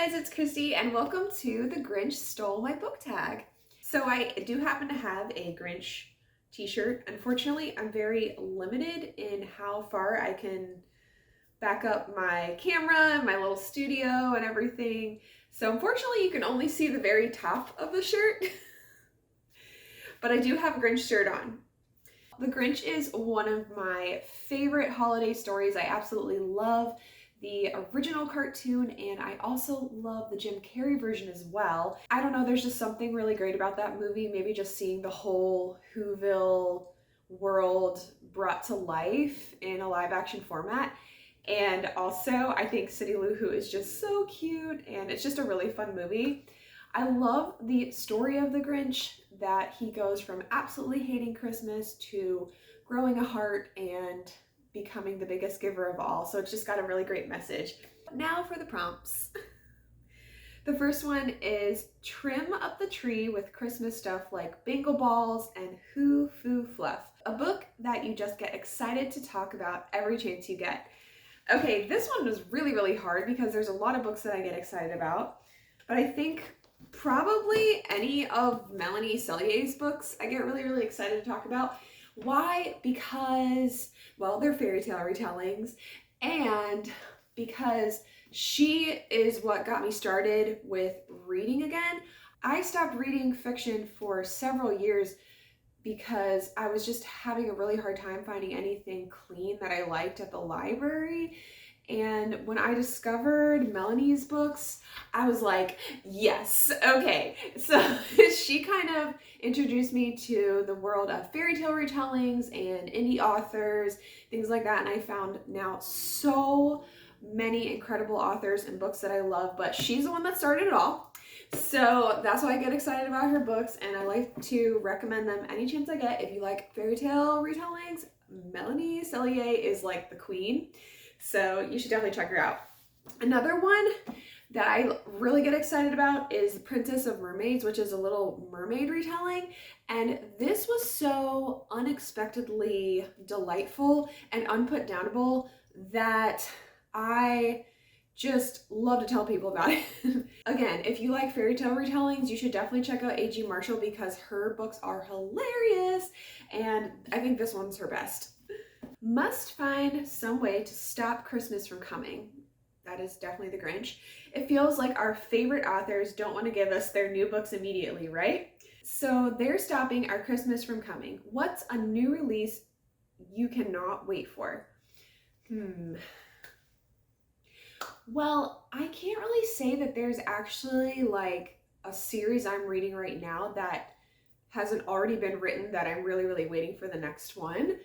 guys, it's Christy and welcome to The Grinch Stole My Book Tag. So I do happen to have a Grinch t-shirt. Unfortunately, I'm very limited in how far I can back up my camera and my little studio and everything. So unfortunately, you can only see the very top of the shirt, but I do have a Grinch shirt on. The Grinch is one of my favorite holiday stories. I absolutely love the original cartoon, and I also love the Jim Carrey version as well. I don't know, there's just something really great about that movie. Maybe just seeing the whole Whoville world brought to life in a live action format. And also, I think Cindy Lou Who is just so cute, and it's just a really fun movie. I love the story of the Grinch, that he goes from absolutely hating Christmas to growing a heart and becoming the biggest giver of all. So it's just got a really great message. Now for the prompts. The first one is trim up the tree with Christmas stuff like Bingle balls and WhoFoo Fluff. A book that you just get excited to talk about every chance you get. Okay, this one was really hard because there's a lot of books that I get excited about, but I think probably any of Melanie Cellier's books I get really excited to talk about. Why? Because, well, they're fairy tale retellings, and because she is what got me started with reading again. I stopped reading fiction for several years because I was just having a really hard time finding anything clean that I liked at the library. And when I discovered Melanie's books, I was like, yes, okay. So she kind of introduced me to the world of fairy tale retellings and indie authors, things like that. And I found now so many incredible authors and books that I love, but she's the one that started it all. So that's why I get excited about her books, and I like to recommend them any chance I get. If you like fairy tale retellings, Melanie Cellier is like the queen. So you should definitely check her out. Another one that I really get excited about is The Princess of Mermaids, which is a Little Mermaid retelling. And this was so unexpectedly delightful and unputdownable that I just love to tell people about it. Again, if you like fairy tale retellings, you should definitely check out A.G. Marshall because her books are hilarious, and I think this one's her best. Must find some way to stop Christmas from coming. That is definitely the Grinch. It feels like our favorite authors don't want to give us their new books immediately, right? So they're stopping our Christmas from coming. What's a new release you cannot wait for? Well, I can't really say that there's actually like a series I'm reading right now that hasn't already been written that I'm really waiting for the next one.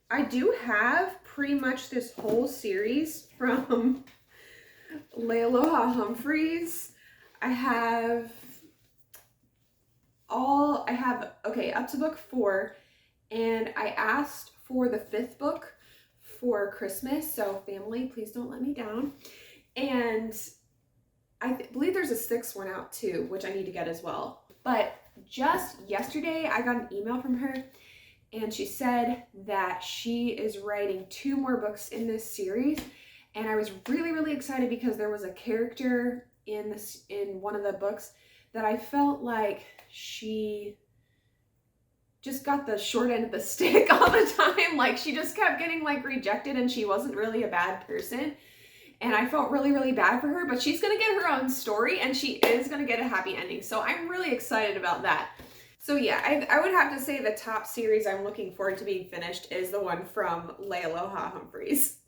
I do have pretty much this whole series from Layaloha Humphreys. I have up to book 4, and I asked for the 5th book for Christmas, so family, please don't let me down. And I believe there's a 6th one out too, which I need to get as well. But just yesterday, I got an email from her, and she said that she is writing 2 more books in this series. And I was really excited because there was a character in one of the books that I felt like she just got the short end of the stick all the time. Like, she just kept getting like rejected, and she wasn't really a bad person. And I felt really bad for her, but she's gonna get her own story, and she is gonna get a happy ending. So I'm really excited about that. So yeah, I would have to say the top series I'm looking forward to being finished is the one from Layaloha Humphreys.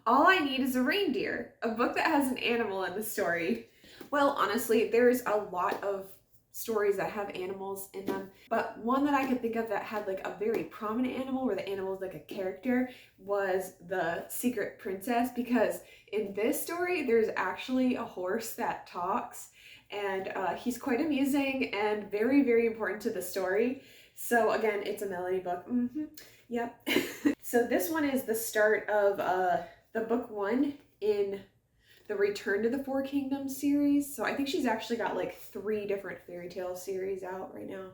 All I Need is a Reindeer, a book that has an animal in the story. Well, honestly, there's a lot of stories that have animals in them, but one that I could think of that had like a very prominent animal where the animal is like a character was The Secret Princess, because in this story there's actually a horse that talks, and he's quite amusing and very important to the story. So again, it's a Melanie book. Yep. So this one is the start of the book 1 in the Return to the Four Kingdoms series. So I think she's actually got like 3 different fairy tale series out right now.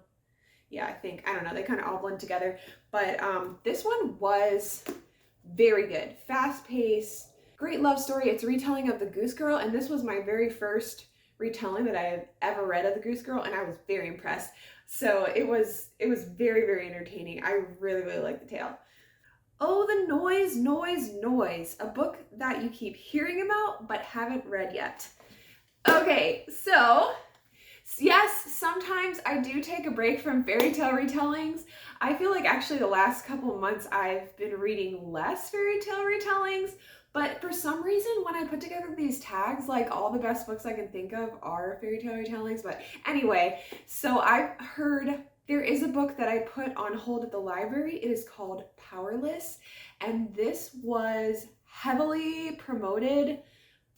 Yeah, I don't know, they kind of all blend together. But this one was very good. Fast paced, great love story. It's a retelling of The Goose Girl, and this was my very first retelling that I have ever read of the Goose Girl, and I was very impressed. So it was very, very entertaining. I really, really liked the tale. Oh, the Noise, Noise, Noise, a book that you keep hearing about but haven't read yet. Okay, so yes, sometimes I do take a break from fairy tale retellings. I feel like actually the last couple months I've been reading less fairy tale retellings, but for some reason when I put together these tags, like all the best books I can think of are fairy tale retellings. But anyway, so I've heard there is a book that I put on hold at the library. It is called Powerless, and this was heavily promoted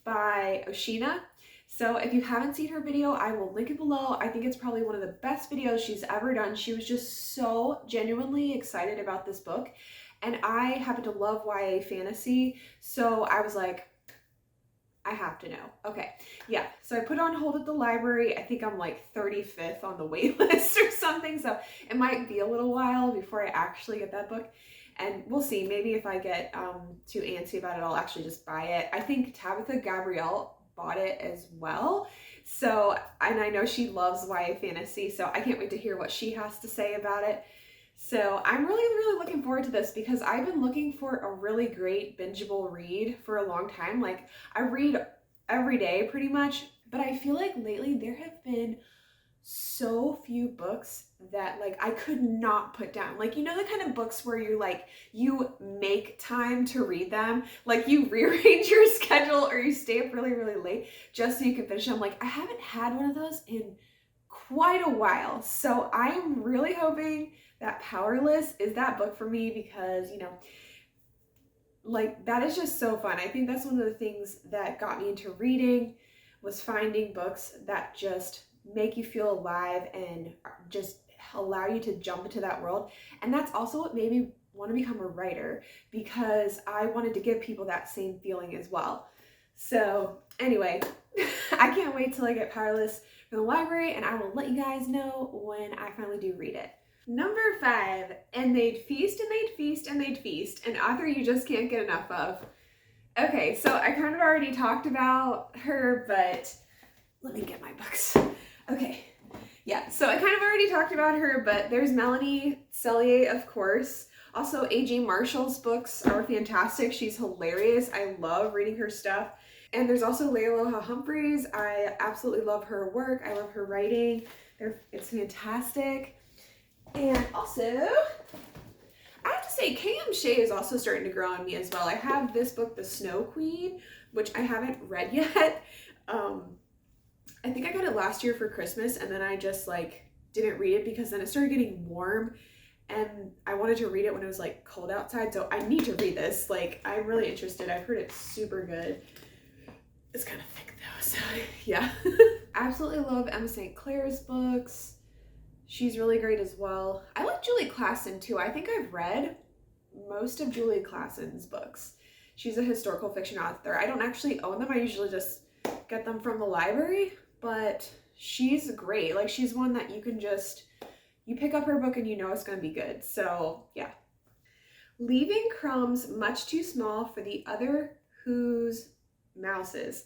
by Oceana. So if you haven't seen her video, I will link it below. I think it's probably one of the best videos she's ever done. She was just so genuinely excited about this book. And I happen to love YA fantasy. So I was like, I have to know. Okay, yeah. So I put it on hold at the library. I think I'm like 35th on the wait list or something. So it might be a little while before I actually get that book. And we'll see. Maybe if I get too antsy about it, I'll actually just buy it. I think Tabitha Gabrielle bought it as well. So, and I know she loves YA fantasy, so I can't wait to hear what she has to say about it. So I'm really, really looking forward to this because I've been looking for a really great bingeable read for a long time. Like, I read every day pretty much, but I feel like lately there have been so few books that like I could not put down. Like, you know, the kind of books where you're like, you make time to read them, like you rearrange your schedule or you stay up really, really late just so you can finish them. Like, I haven't had one of those in quite a while. So I'm really hoping that Powerless is that book for me because, you know, like that is just so fun. I think that's one of the things that got me into reading was finding books that just make you feel alive and just allow you to jump into that world. And that's also what made me want to become a writer, because I wanted to give people that same feeling as well. So anyway, I can't wait till I get Powerless from the library, and I will let you guys know when I finally do read it. Number 5, And They'd Feast and They'd Feast and They'd Feast, an author you just can't get enough of. Okay, so I kind of already talked about her, but let me get my books. Okay, yeah, so I kind of already talked about her, but there's Melanie Cellier, of course. Also, A.G. Marshall's books are fantastic. She's hilarious. I love reading her stuff. And there's also Layla Humphreys. I absolutely love her work. I love her writing. It's fantastic. And also, I have to say, K.M. Shea is also starting to grow on me as well. I have this book, The Snow Queen, which I haven't read yet. I think I got it last year for Christmas, and then I just like didn't read it because then it started getting warm and I wanted to read it when it was like cold outside. So I need to read this. Like, I'm really interested. I've heard it's super good. It's kind of thick though, so yeah. Absolutely love Emma St. Clair's books. She's really great as well. I like Julie Klassen too. I think I've read most of Julie Klassen's books. She's a historical fiction author. I don't actually own them. I usually just get them from the library, but she's great. Like, she's one that you can just, you pick up her book and you know it's going to be good. So yeah. Leaving Crumbs Much Too Small for the Other Whose Mouses.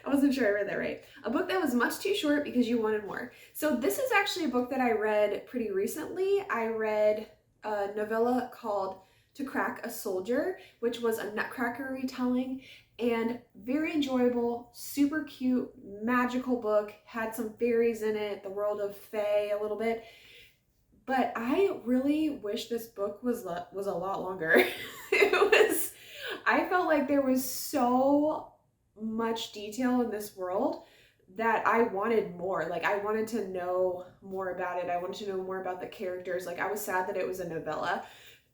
I wasn't sure I read that right. A book that was much too short because you wanted more. So this is actually a book that I read pretty recently. I read a novella called To Crack a Soldier, which was a Nutcracker retelling, and very enjoyable, super cute, magical book. Had some fairies in it, the world of Fae a little bit. But I really wish this book was a lot longer. I felt like there was so much detail in this world that I wanted more. Like, I wanted to know more about it. I wanted to know more about the characters. Like, I was sad that it was a novella.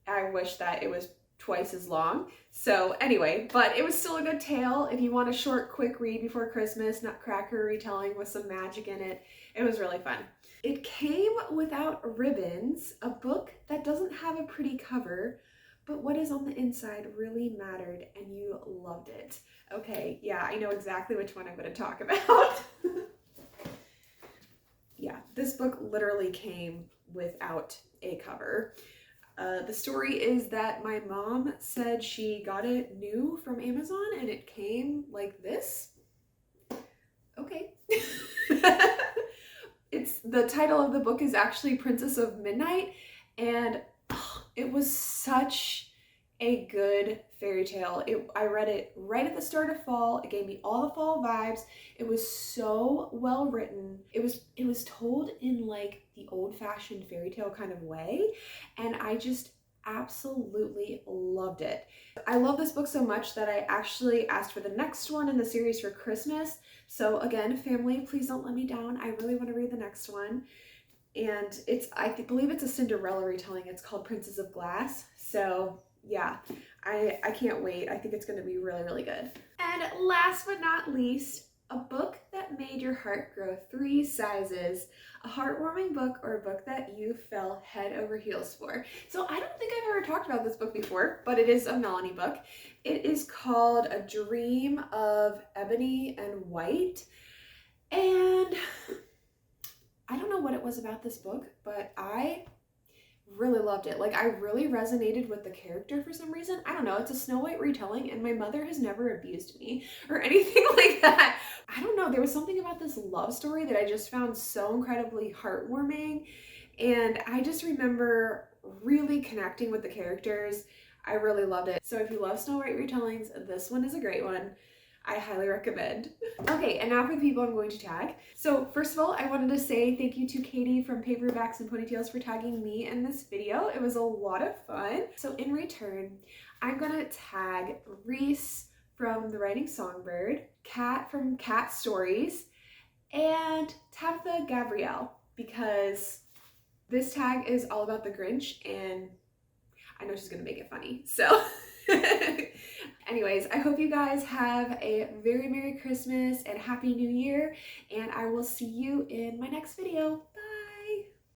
I wish that it was twice as long. So anyway, but it was still a good tale. If you want a short, quick read before Christmas, Nutcracker retelling with some magic in it, it was really fun. It Came Without Ribbons, a book that doesn't have a pretty cover, but what is on the inside really mattered, and you loved it. Okay, yeah, I know exactly which one I'm going to talk about. Yeah, this book literally came without a cover. The story is that my mom said she got it new from Amazon and it came like this. The title of the book is actually Princess of Midnight, and it was such a good fairy tale. I read it right at the start of fall. It gave me all the fall vibes. It was so well written. It was told in like the old-fashioned fairy tale kind of way, and I just absolutely loved it. I love this book so much that I actually asked for the next one in the series for Christmas. So again, family, please don't let me down. I really want to read the next one. And I believe it's a Cinderella retelling. It's called Princess of Glass. So yeah, I can't wait. I think it's going to be really, really good. And last but not least, a book that made your heart grow 3 sizes. A heartwarming book or a book that you fell head over heels for. So I don't think I've ever talked about this book before, but it is a Melanie book. It is called A Dream of Ebony and White. And I don't know what it was about this book, but I really loved it. Like, I really resonated with the character for some reason. I don't know, it's a Snow White retelling, and my mother has never abused me or anything like that. I don't know, there was something about this love story that I just found so incredibly heartwarming, and I just remember really connecting with the characters. I really loved it. So if you love Snow White retellings, this one is a great one. I highly recommend. Okay, and now for the people I'm going to tag. So first of all, I wanted to say thank you to Katie from Paperbacks and Ponytails for tagging me in this video. It was a lot of fun. So in return, I'm gonna tag Reese from The Writing Songbird, Kat from Cat Stories, and Tabitha Gabrielle, because this tag is all about the Grinch and I know she's gonna make it funny, so. Anyways, I hope you guys have a very Merry Christmas and Happy New Year, and I will see you in my next video.